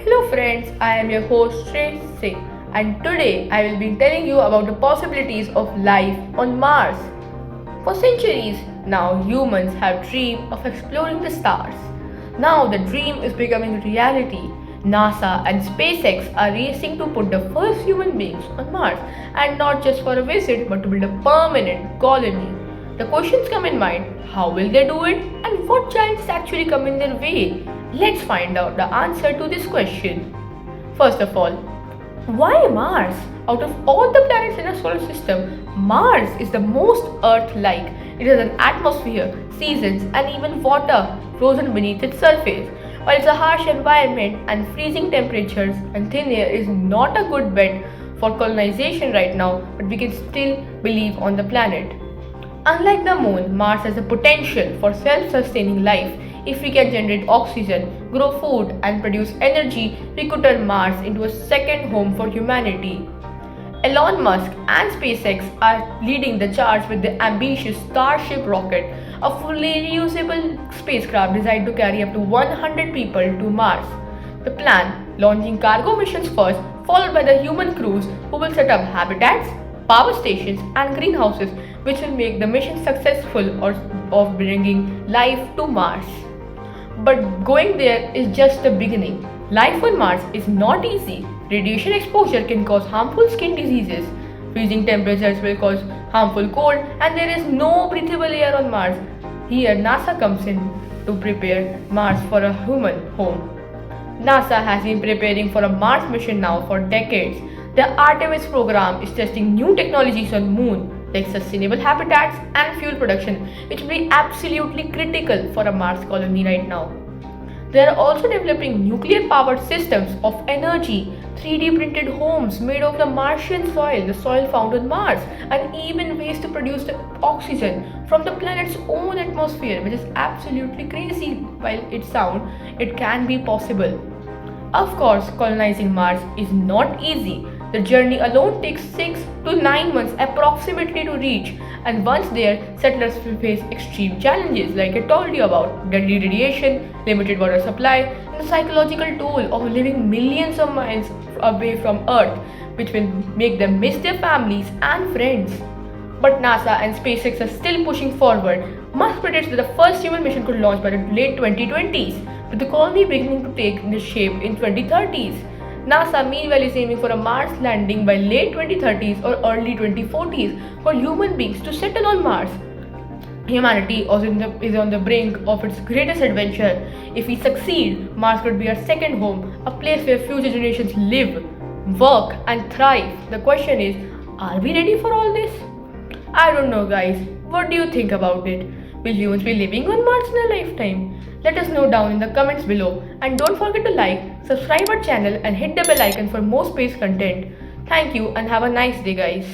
Hello friends, I am your host Shrey Singh and today I will be telling you about the possibilities of life on Mars. For centuries now humans have dreamed of exploring the stars. Now the dream is becoming reality. NASA and SpaceX are racing to put the first human beings on Mars and not just for a visit but to build a permanent colony. The questions come in mind, how will they do it and what challenges actually come in their way? Let's find out the answer to this question. First of all, why Mars? Out of all the planets in our solar system, Mars is the most Earth-like. It has an atmosphere, seasons, and even water frozen beneath its surface. While it's a harsh environment and freezing temperatures and thin air is not a good bet for colonization right now, but we can still believe on the planet. Unlike the moon, Mars has the potential for self-sustaining life. If we can generate oxygen, grow food, and produce energy, we could turn Mars into a second home for humanity. Elon Musk and SpaceX are leading the charge with the ambitious Starship rocket, a fully reusable spacecraft designed to carry up to 100 people to Mars. The plan, launching cargo missions first, followed by the human crews who will set up habitats, power stations, and greenhouses, which will make the mission successful of bringing life to Mars. But going there is just the beginning. Life on Mars is not easy. Radiation exposure can cause harmful skin diseases. Freezing temperatures will cause harmful cold, and there is no breathable air on Mars. Here, NASA comes in to prepare Mars for a human home. NASA has been preparing for a Mars mission now for decades. The Artemis program is testing new technologies on Moon like sustainable habitats and fuel production, which will be absolutely critical for a Mars colony right now. They are also developing nuclear powered systems of energy, 3D printed homes made of the Martian soil, the soil found on Mars, and even ways to produce the oxygen from the planet's own atmosphere, which is absolutely crazy. While it can be possible. Of course, colonizing Mars is not easy. The journey alone takes 6 to 9 months approximately to reach, and once there, settlers will face extreme challenges like I told you about: deadly radiation, limited water supply, and the psychological toll of living millions of miles away from Earth, which will make them miss their families and friends. But NASA and SpaceX are still pushing forward. Musk predicts that the first human mission could launch by the late 2020s, with the colony beginning to take shape in 2030s. NASA meanwhile is aiming for a Mars landing by late 2030s or early 2040s for human beings to settle on Mars. Humanity is on the brink of its greatest adventure. If we succeed, Mars could be our second home, a place where future generations live, work, and thrive. The question is, are we ready for all this? I don't know, guys. What do you think about it? Will humans be living on Mars in a lifetime? Let us know down in the comments below, and don't forget to like, subscribe our channel and hit the bell icon for more space content. Thank you and have a nice day, guys.